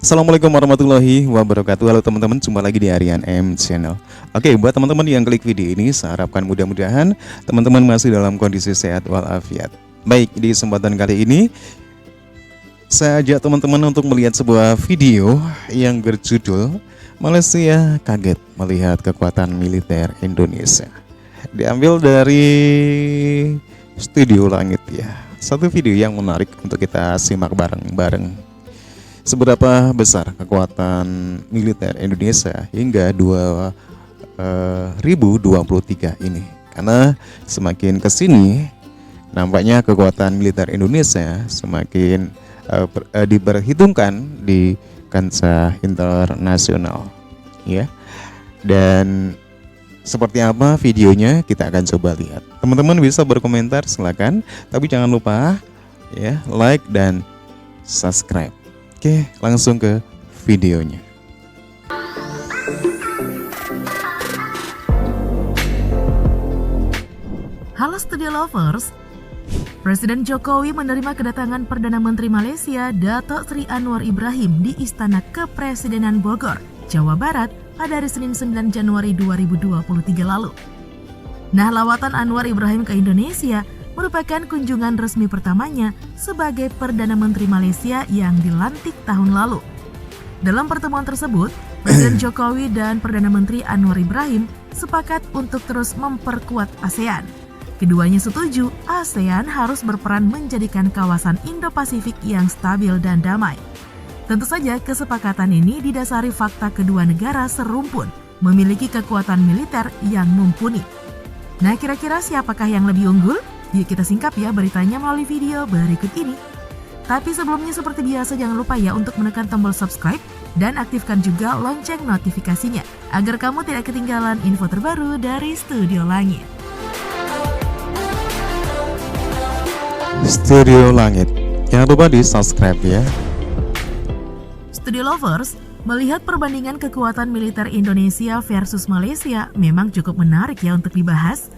Assalamualaikum warahmatullahi wabarakatuh. Halo teman-teman, jumpa lagi di Aryan M Channel. Oke, buat teman-teman yang klik video ini, saya harapkan mudah-mudahan teman-teman masih dalam kondisi sehat walafiat. Baik, di kesempatan kali ini saya ajak teman-teman untuk melihat sebuah video yang berjudul Malaysia kaget melihat kekuatan militer Indonesia. Diambil dari Studio Langit ya. Satu video yang menarik untuk kita simak bareng-bareng. Seberapa besar kekuatan militer Indonesia hingga 2023 ini? Karena semakin kesini nampaknya kekuatan militer Indonesia semakin diperhitungkan di kancah internasional, ya. Dan seperti apa videonya kita akan coba lihat. Teman-teman bisa berkomentar silakan, tapi jangan lupa ya like dan subscribe. Oke, langsung ke videonya. Halo Studio Lovers, Presiden Jokowi menerima kedatangan Perdana Menteri Malaysia Datuk Seri Anwar Ibrahim di Istana Kepresidenan Bogor, Jawa Barat pada hari Senin 9 Januari 2023 lalu. Nah, lawatan Anwar Ibrahim ke Indonesia merupakan kunjungan resmi pertamanya sebagai Perdana Menteri Malaysia yang dilantik tahun lalu. Dalam pertemuan tersebut, Presiden Jokowi dan Perdana Menteri Anwar Ibrahim sepakat untuk terus memperkuat ASEAN. Keduanya setuju ASEAN harus berperan menjadikan kawasan Indo-Pasifik yang stabil dan damai. Tentu saja kesepakatan ini didasari fakta kedua negara serumpun memiliki kekuatan militer yang mumpuni. Nah, kira-kira siapakah yang lebih unggul? Yuk kita singkap ya beritanya melalui video berikut ini. Tapi sebelumnya seperti biasa jangan lupa ya untuk menekan tombol subscribe dan aktifkan juga lonceng notifikasinya agar kamu tidak ketinggalan info terbaru dari Studio Langit. Studio Langit, jangan lupa di subscribe ya. Studio Lovers, melihat perbandingan kekuatan militer Indonesia versus Malaysia memang cukup menarik ya untuk dibahas.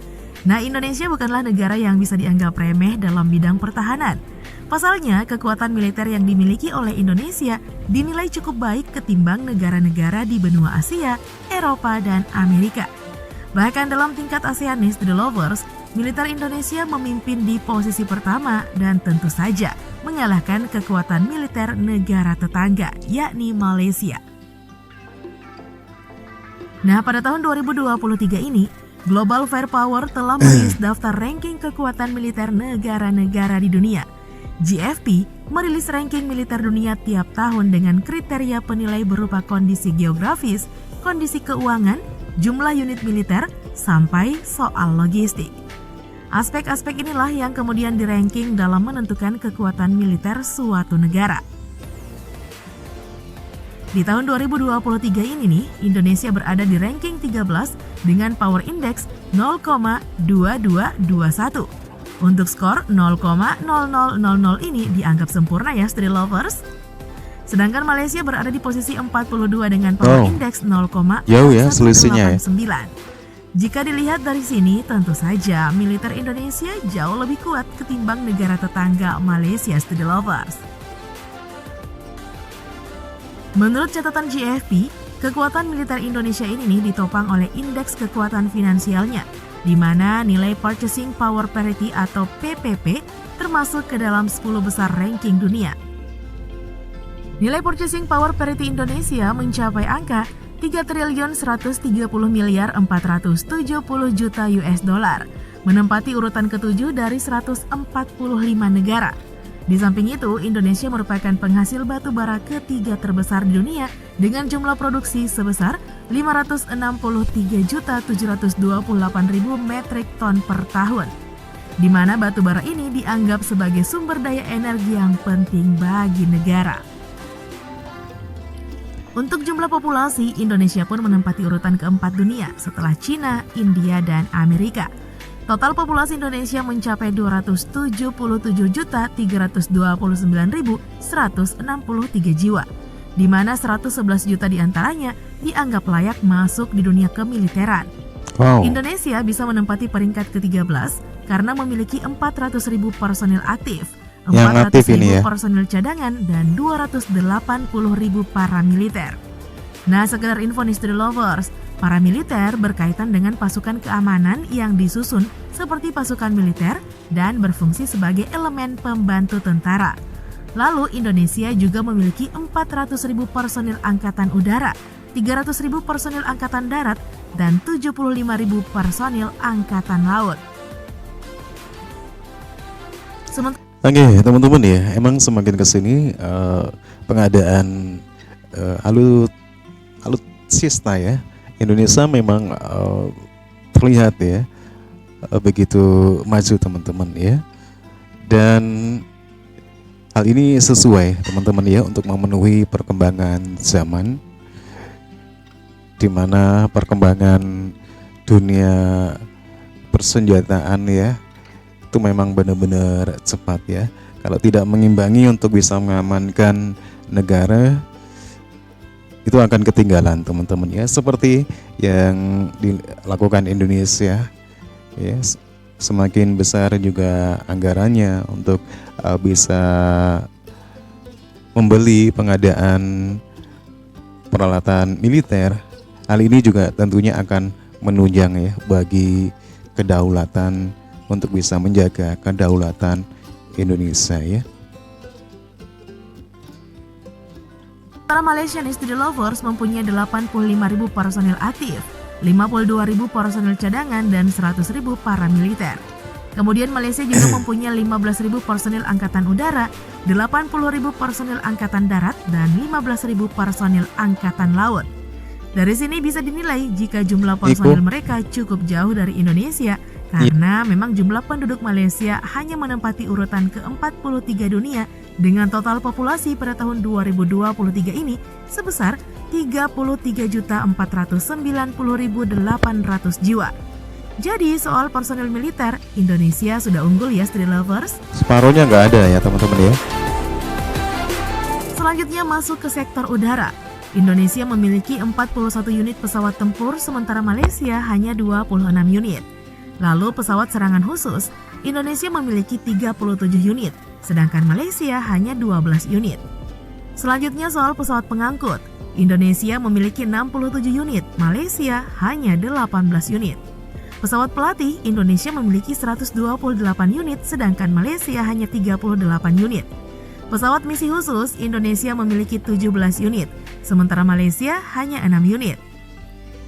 Nah, Indonesia bukanlah negara yang bisa dianggap remeh dalam bidang pertahanan. Pasalnya, kekuatan militer yang dimiliki oleh Indonesia dinilai cukup baik ketimbang negara-negara di benua Asia, Eropa, dan Amerika. Bahkan dalam tingkat ASEAN nih, Studio Lovers, militer Indonesia memimpin di posisi pertama dan tentu saja mengalahkan kekuatan militer negara tetangga, yakni Malaysia. Nah, pada tahun 2023 ini, Global Firepower telah merilis daftar ranking kekuatan militer negara-negara di dunia. GFP merilis ranking militer dunia tiap tahun dengan kriteria penilai berupa kondisi geografis, kondisi keuangan, jumlah unit militer, sampai soal logistik. Aspek-aspek inilah yang kemudian diranking dalam menentukan kekuatan militer suatu negara. Di tahun 2023 ini nih, Indonesia berada di ranking 13 dengan power index 0,2221. Untuk skor 0,0000 ini dianggap sempurna ya, Studio Lovers. Sedangkan Malaysia berada di posisi 42 dengan power index 0,1189. Jika dilihat dari sini, tentu saja militer Indonesia jauh lebih kuat ketimbang negara tetangga Malaysia, Studio Lovers. Menurut catatan GFP, kekuatan militer Indonesia ini ditopang oleh indeks kekuatan finansialnya, di mana nilai Purchasing Power Parity atau PPP termasuk ke dalam 10 besar ranking dunia. Nilai Purchasing Power Parity Indonesia mencapai angka 3.130.470 juta US dollar, menempati urutan ke-7 dari 145 negara. Di samping itu, Indonesia merupakan penghasil batu bara ketiga terbesar di dunia dengan jumlah produksi sebesar 563.728.000 metrik ton per tahun, di mana batu bara ini dianggap sebagai sumber daya energi yang penting bagi negara. Untuk jumlah populasi, Indonesia pun menempati urutan keempat dunia setelah Cina, India, dan Amerika. Total populasi Indonesia mencapai 277.329.163 jiwa, di mana 111 juta diantaranya dianggap layak masuk di dunia kemiliteran. Indonesia bisa menempati peringkat ke-13 karena memiliki 400.000 personil aktif, Yang aktif ini 400.000 ya. personil cadangan, dan 280.000 paramiliter. Nah, sekedar info nih Studio Lovers, paramiliter berkaitan dengan pasukan keamanan yang disusun seperti pasukan militer dan berfungsi sebagai elemen pembantu tentara. Lalu Indonesia juga memiliki 400.000 personil angkatan udara, 300.000 personil angkatan darat, dan 75.000 personil angkatan laut. Oke, teman-teman ya, emang semakin kesini pengadaan alutsista ya, Indonesia memang terlihat ya begitu maju teman-teman ya, dan hal ini sesuai teman-teman ya untuk memenuhi perkembangan zaman, di mana perkembangan dunia persenjataan ya itu memang benar-benar cepat ya. Kalau tidak mengimbangi untuk bisa mengamankan negara, itu akan ketinggalan teman-teman ya, seperti yang dilakukan Indonesia ya. Semakin besar juga anggarannya untuk bisa membeli pengadaan peralatan militer. Hal ini juga tentunya akan menunjang ya bagi kedaulatan, untuk bisa menjaga kedaulatan Indonesia ya. Para Malaysian Studio Lovers mempunyai 85.000 personil aktif, 52.000 personil cadangan, dan 100.000 paramiliter. Kemudian Malaysia juga mempunyai 15.000 personil angkatan udara, 80.000 personil angkatan darat, dan 15.000 personil angkatan laut. Dari sini bisa dinilai jika jumlah personil mereka cukup jauh dari Indonesia, karena memang jumlah penduduk Malaysia hanya menempati urutan ke-43 dunia dengan total populasi pada tahun 2023 ini sebesar 33.490.800 jiwa. Jadi soal personil militer, Indonesia sudah unggul ya Street Lovers. Separuhnya nggak ada ya teman-teman ya. Selanjutnya masuk ke sektor udara. Indonesia memiliki 41 unit pesawat tempur, sementara Malaysia hanya 26 unit. Lalu pesawat serangan khusus, Indonesia memiliki 37 unit, sedangkan Malaysia hanya 12 unit. Selanjutnya soal pesawat pengangkut, Indonesia memiliki 67 unit, Malaysia hanya 18 unit. Pesawat pelatih, Indonesia memiliki 128 unit, sedangkan Malaysia hanya 38 unit. Pesawat misi khusus, Indonesia memiliki 17 unit, sementara Malaysia hanya 6 unit.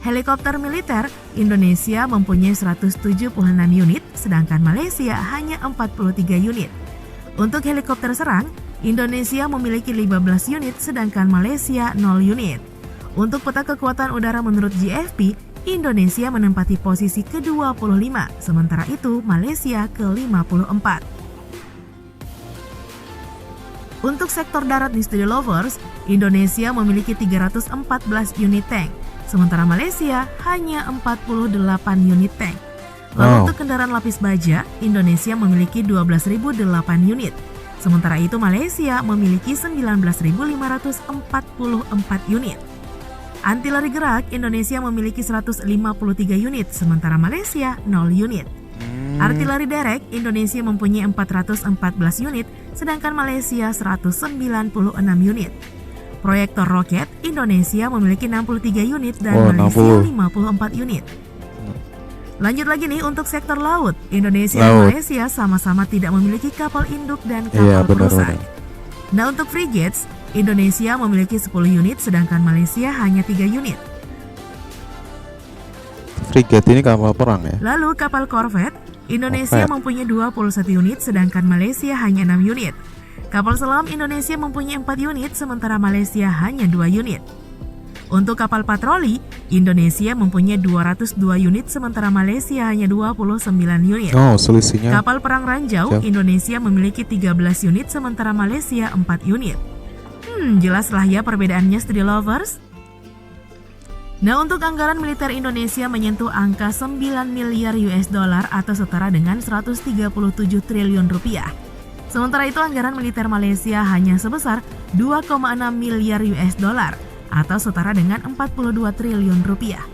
Helikopter militer, Indonesia mempunyai 176 unit, sedangkan Malaysia hanya 43 unit. Untuk helikopter serang, Indonesia memiliki 15 unit, sedangkan Malaysia 0 unit. Untuk peta kekuatan udara menurut GFP, Indonesia menempati posisi ke-25, sementara itu Malaysia ke-54. Untuk sektor darat di Studio Lovers, Indonesia memiliki 314 unit tank, sementara Malaysia hanya 48 unit tank. Lalu untuk kendaraan lapis baja, Indonesia memiliki 12.008 unit, sementara itu Malaysia memiliki 19.544 unit. Artileri gerak, Indonesia memiliki 153 unit, sementara Malaysia 0 unit. Artileri derek, Indonesia mempunyai 414 unit, sedangkan Malaysia 196 unit. Proyektor roket, Indonesia memiliki 63 unit dan Malaysia 54 unit. Lanjut lagi nih untuk sektor laut, Indonesia dan Malaysia sama-sama tidak memiliki kapal induk dan kapal perusak. Nah untuk frigates, Indonesia memiliki 10 unit, sedangkan Malaysia hanya 3 unit. Frigate ini kapal perang ya. Lalu kapal korvet, Indonesia mempunyai 21 unit, sedangkan Malaysia hanya 6 unit. Kapal selam, Indonesia mempunyai 4 unit, sementara Malaysia hanya 2 unit. Untuk kapal patroli, Indonesia mempunyai 202 unit, sementara Malaysia hanya 29 unit. Selisihnya. Kapal perang ranjau, Indonesia memiliki 13 unit, sementara Malaysia 4 unit. Jelaslah ya perbedaannya Studio Lovers. Nah untuk anggaran militer Indonesia menyentuh angka 9 miliar US dollar atau setara dengan 137 triliun rupiah. Sementara itu anggaran militer Malaysia hanya sebesar 2,6 miliar US dollar atau setara dengan 42 triliun rupiah.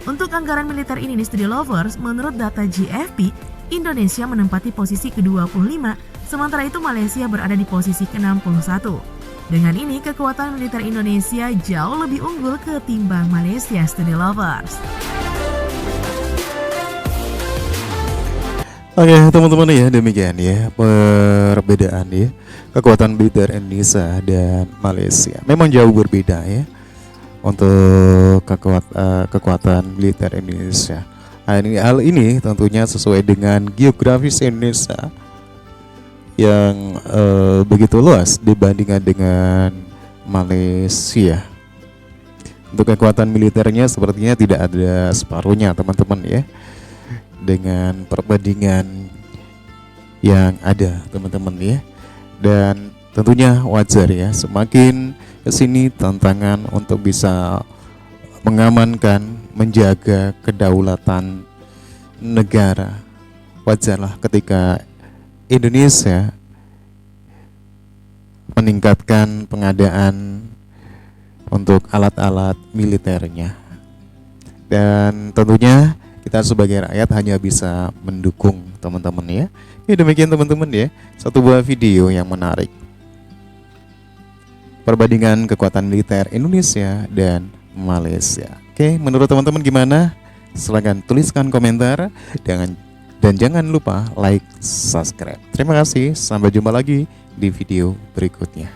Untuk anggaran militer ini di Studio Lovers, menurut data GFP, Indonesia menempati posisi ke-25 Sementara itu Malaysia berada di posisi ke-61. Dengan ini, kekuatan militer Indonesia jauh lebih unggul ketimbang Malaysia, Study Lovers. Oke teman-teman ya, demikian ya perbedaan ya kekuatan militer Indonesia dan Malaysia. Memang jauh berbeda ya untuk kekuatan militer Indonesia. Nah, hal ini tentunya sesuai dengan geografis Indonesia yang begitu luas dibandingkan dengan Malaysia. Untuk kekuatan militernya sepertinya tidak ada separuhnya teman-teman ya, dengan perbandingan yang ada teman-teman ya. Dan tentunya wajar ya, semakin kesini tantangan untuk bisa mengamankan, menjaga kedaulatan negara. Wajarlah ketika Indonesia meningkatkan pengadaan untuk alat-alat militernya. Dan tentunya kita sebagai rakyat hanya bisa mendukung teman-teman ya. Ya demikian teman-teman ya, satu buah video yang menarik perbandingan kekuatan militer Indonesia dan Malaysia. Oke, menurut teman-teman gimana? Silahkan tuliskan komentar dan jangan lupa like, subscribe. Terima kasih, sampai jumpa lagi di video berikutnya.